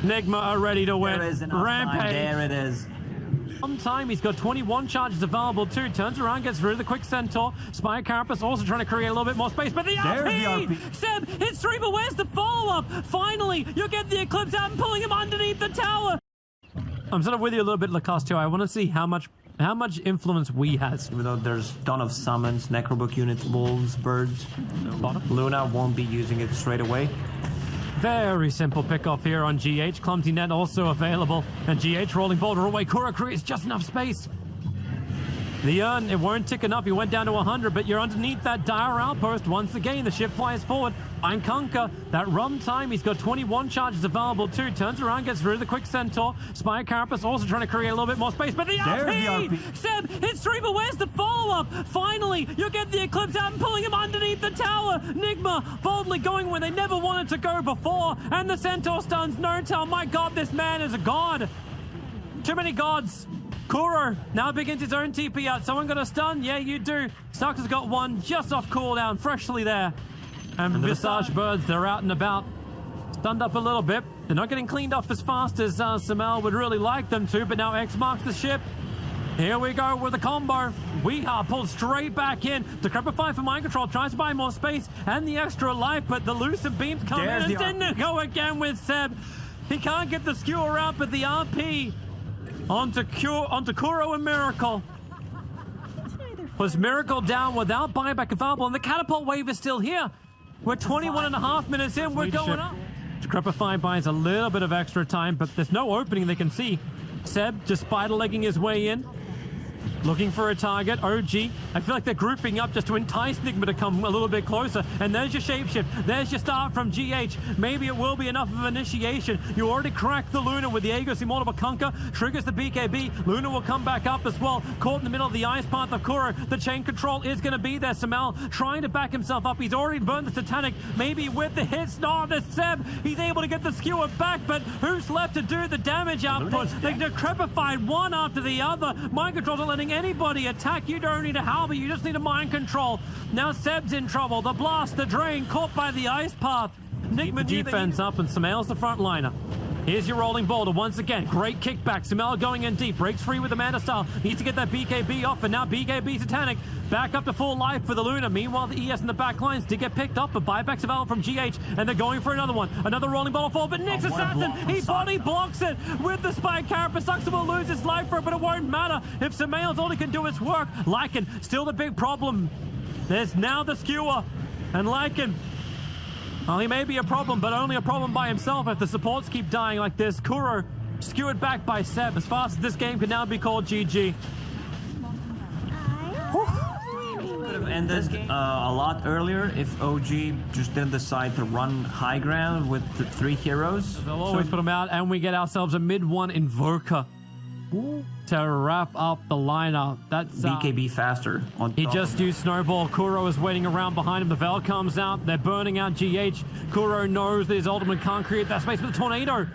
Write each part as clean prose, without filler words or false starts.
Nigma are ready to win. There is enough Rampage. time. There it is. On time, he's got 21 charges available too. Turns around, gets rid of the quick centaur. Spy Carapace also trying to create a little bit more space, but the RP! Seb, hits 3, but where's the follow-up? Finally, you'll get the Eclipse out and pulling him underneath the tower. I'm sort of with you a little bit, Lacoste, too. I want to see how much influence we has. Even though there's a ton of summons, Necrobook units, wolves, birds, so Luna won't be using it straight away. Very simple pick-off here on GH. Clumsy Net also available. And GH rolling boulder away. Kura creates just enough space. The urn, it won't tick enough. He went down to 100, but you're underneath that dire outpost. Once again, the ship flies forward. And Kunkka, that run time, he's got 21 charges available too. Turns around, gets rid of the quick centaur. Spy Carapace also trying to create a little bit more space, but the RP! Seb, hits 3, but where's the follow-up? Finally, you'll get the Eclipse out and pulling him underneath the tower. Nigma boldly going where they never wanted to go before. And the centaur stuns Nurtel. My god, this man is a god. Too many gods. Kuro now begins his own TP out. Someone got a stun? Yeah, you do. Starks has got one just off cooldown, freshly there. And Visage Birds, they're out and about. Stunned up a little bit. They're not getting cleaned off as fast as Samel would really like them to, but now X marks the ship. Here we go with the combo. Weeha pulled straight back in. Decrepify for mind control, tries to buy more space and the extra life, but the lucid beams come in and didn't go again with Seb. He can't get the skewer out, but the RP onto Kuro and Miracle. Was Miracle down without buyback available, and the catapult wave is still here. We're 21.5 minutes in, we're going up. Decrepify buys a little bit of extra time, but there's no opening they can see. Seb just spider-legging his way in. Looking for a target. OG. I feel like they're grouping up just to entice Nigma to come a little bit closer. And there's your shapeshift. There's your start from GH. Maybe it will be enough of an initiation. You already cracked the Luna with the Aegis Immortal Kunkka. Triggers the BKB. Luna will come back up as well. Caught in the middle of the ice path of Kuro. The chain control is going to be there. Samel trying to back himself up. He's already burned the Satanic. Maybe with the hits. No, there's Seb. He's able to get the skewer back. But who's left to do the damage output? They decrepified one after the other. Mind controls are letting anybody attack. You don't need a halberd, you just need a mind control. Now Seb's in trouble. The blast, the drain, caught by the ice path. Nigma defense up, and Samel's the front liner. Here's your rolling boulder once again. Great kickback. Samel going in deep. Breaks free with the Manta Style. Needs to get that BKB off, and now BKB Satanic. Back up to full life for the Luna. Meanwhile, the ES in the back lines did get picked up, but buybacks available from GH, and they're going for another one. Another rolling boulder fall, but Nyx Assassin, he body blocks it with the Spy Carapace. Sucks will lose his life for it, but it won't matter if Samel's all he can do is work. Lycan, still the big problem. There's now the skewer, and Lycan, well, he may be a problem, but only a problem by himself if the supports keep dying like this. Kuro skewered back by Seb. As fast as this game can now be called GG. Could have ended a lot earlier if OG just didn't decide to run high ground with the 3 heroes. They'll always put them out, and we get ourselves a mid-1 Invoker to wrap up the lineup. That's BKB faster. He just used Snowball. Kuro is waiting around behind him. The Veil comes out. They're burning out GH. Kuro knows that his ultimate can't create that space, but the Tornado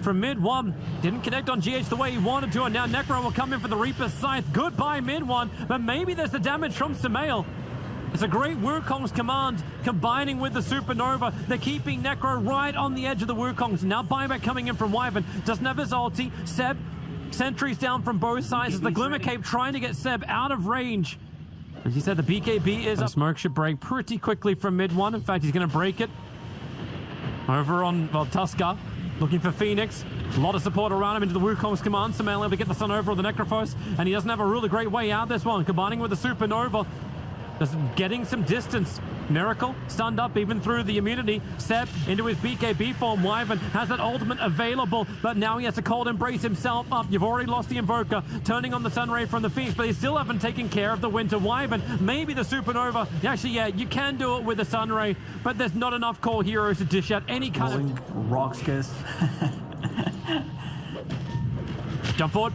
from mid-1 didn't connect on GH the way he wanted to, and now Necro will come in for the Reaper's Scythe. Goodbye mid-1, but maybe there's the damage from Samel. It's a great Wukong's command combining with the Supernova. They're keeping Necro right on the edge of the Wukongs. Now buyback coming in from Wyvern. Doesn't have his ulti. Seb, sentries down from both sides as the Glimmer Cape trying to get Seb out of range. As he said, the BKB is up. Smoke should break pretty quickly from mid-1. In fact, he's going to break it. Over on, well, Tusker, looking for Phoenix. A lot of support around him into the Wukong's command. Samel able to get the Sun over on the Necrophos, and he doesn't have a really great way out this one. Combining with the Supernova, just getting some distance. Miracle stunned up even through the immunity. Seb into his BKB form. Wyvern has that ultimate available, but now he has to cold embrace himself up. You've already lost the Invoker, turning on the Sunray from the Phoenix, but they still haven't taken care of the Winter Wyvern. Maybe the Supernova. Actually, yeah, you can do it with the Sunray, but there's not enough core heroes to dish out any kind of... Rocks kiss. Jump forward.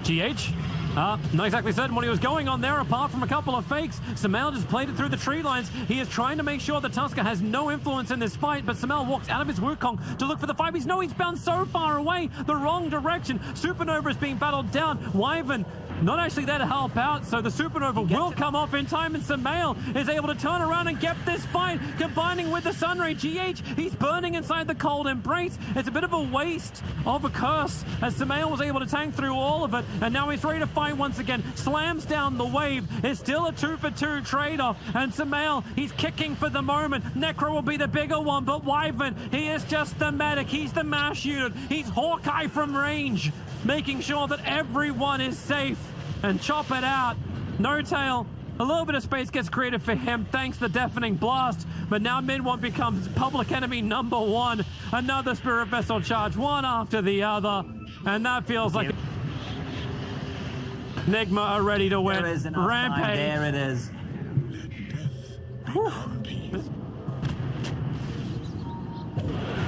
GH. Not exactly certain what he was going on there, apart from a couple of fakes. Samel just played it through the tree lines. He is trying to make sure that Tusker has no influence in this fight, but Samel walks out of his Wukong to look for the fight. He's bounced so far away, the wrong direction. Supernova is being battled down. Wyvern not actually there to help out, so the supernova will come off in time, and Samael is able to turn around and get this fight, combining with the Sunray. GH, he's burning inside the cold embrace. It's a bit of a waste of a curse, as Samael was able to tank through all of it, and now he's ready to fight once again. Slams down the wave. It's still a 2-for-2 trade-off, and Samael, he's kicking for the moment. Necro will be the bigger one, but Wyvern, he is just the medic. He's the MASH unit. He's Hawkeye from range, making sure that everyone is safe. And chop it out. No tail. A little bit of space gets created for him thanks to the deafening blast. But now mid-1 becomes public enemy number 1. Another Spirit Vessel charge, one after the other. And that feels like Nigma are ready to win. There is enough Rampage. time. There it is.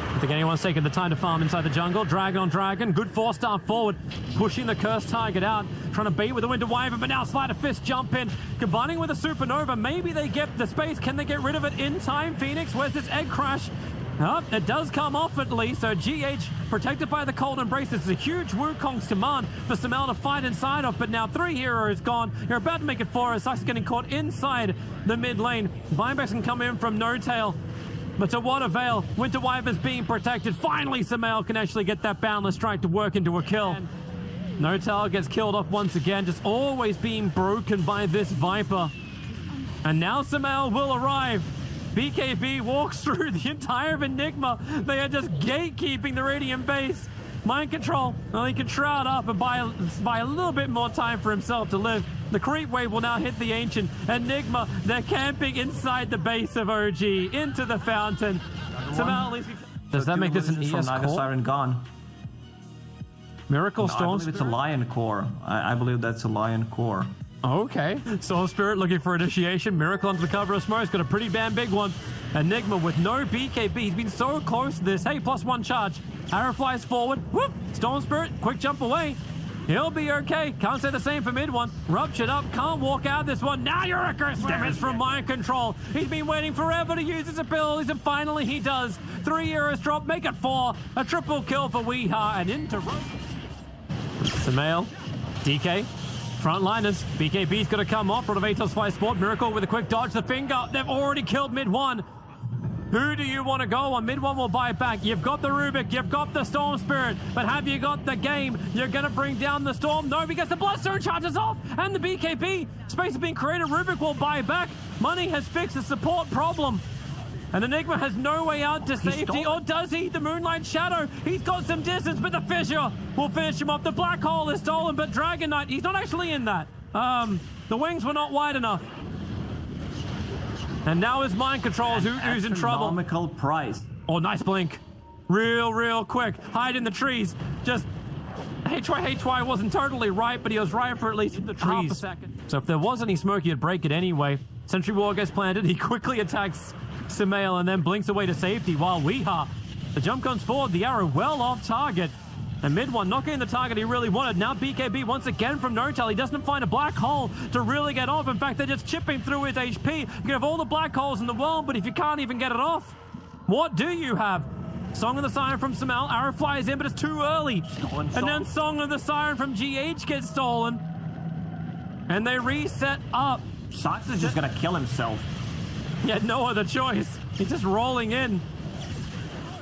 I think anyone's taking the time to farm inside the jungle. Dragon on Dragon. Good 4-star forward. Pushing the cursed target out. Trying to bait with the Winter Wyvern, but now Sleight of Fist jump in. Combining with a Supernova. Maybe they get the space. Can they get rid of it in time? Phoenix, where's this egg crash? Oh, it does come off at least. So GH protected by the cold embrace. This is a huge Wukong's command for Samael to fight inside of. But now 3 heroes gone. You're about to make it 4 as Sucks getting caught inside the mid lane. Buybacks can come in from No Tail. But to what avail? Winter Wyvern's being protected. Finally, Samael can actually get that Boundless Strike to work into a kill. No Tail gets killed off once again, just always being broken by this Viper. And now Samael will arrive. BKB walks through the entire Enigma. They are just gatekeeping the Radiant base. Mind control. Well, he can shroud up and buy a little bit more time for himself to live. The creep wave will now hit the Ancient. Enigma, they're camping inside the base of OG, into the fountain. Samael, at least does that make this an ES Naga core? Siren gone. Miracle No, I Storm believe it's a Spirit? Lion core. I believe that's a Lion core. Okay. Storm Spirit looking for initiation. Miracle under the cover of smoke's got a pretty damn big one. Enigma with no BKB. He's been so close to this. Hey, +1 charge. Arrow flies forward. Whoop! Storm Spirit, quick jump away. He'll be okay. Can't say the same for mid one. Ruptured up, can't walk out this one. Now you're a damage from Mind Control. He's been waiting forever to use his abilities, and finally he does. 3 heroes drop, make it 4. A triple kill for Weeha, and into Samael, DK, frontliners. BKB's got to come off. Rotovator's fly sport. Miracle with a quick dodge. The finger. They've already killed mid one. Who do you want to go on? Mid one will buy back. You've got the Rubik, you've got the Storm Spirit, but have you got the game? You're going to bring down the Storm? No, because the Bloodstone charges off, and the BKB. Space has been created. Rubik will buy back. Money has fixed the support problem. And Enigma has no way out to safety, or does he? The Moonlight Shadow, he's got some distance, but the Fissure will finish him off. The Black Hole is stolen, but Dragon Knight, he's not actually in that. The wings were not wide enough. And now his Mind Controls, who's in trouble. Astronomical price. Oh, nice blink. Real quick. Hide in the trees. Just HY wasn't totally right, but he was right for at least the trees. Half a second. So if there was any smoke, he'd break it anyway. Sentry Ward gets planted. He quickly attacks Samael and then blinks away to safety while Weeha. The jump comes forward. The arrow well off target. And mid one not getting the target he really wanted. Now BKB once again from No-Tail. He doesn't find a black hole to really get off. In fact, they're just chipping through his HP. You can have all the black holes in the world, but if you can't even get it off, what do you have? Song of the Siren from Samael. Arrow flies in, but it's too early. And then Song of the Siren from GH gets stolen. And they reset up. Sox is just gonna kill himself. He had no other choice. He's just rolling in.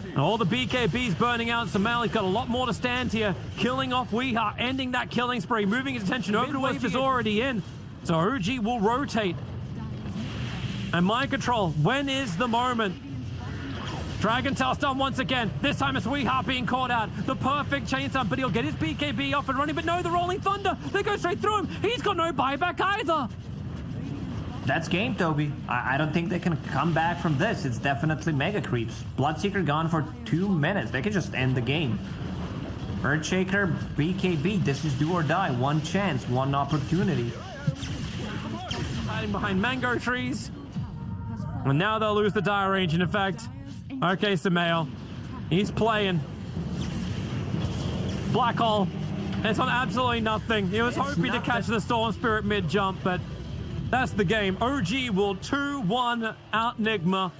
And all the BKBs burning out. Samael, he's got a lot more to stand here. Killing off Weeha, ending that killing spree, moving his attention over to Wave is already in. So OG will rotate. And Mind Control, when is the moment? Dragon Tail stun once again. This time it's Weeha being caught out. The perfect chain stun, but he'll get his BKB off and running. But no, the Rolling Thunder. They go straight through him. He's got no buyback either. That's game, Toby. I don't think they can come back from this. It's definitely Mega Creeps. Bloodseeker gone for 2 minutes. They can just end the game. Earthshaker, BKB, this is do or die. One chance, one opportunity. Hiding behind mango trees. And now they'll lose the dire range. And in fact, okay, Samael, he's playing. Black hole. It's on absolutely nothing. He was hoping to catch the Storm Spirit mid-jump, but that's the game. OG will 2-1 out Nigma.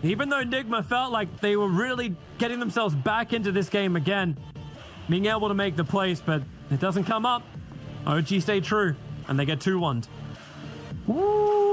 Even though Nigma felt like they were really getting themselves back into this game again, being able to make the place, but it doesn't come up. OG stay true, and they get 2-1'd. Woo!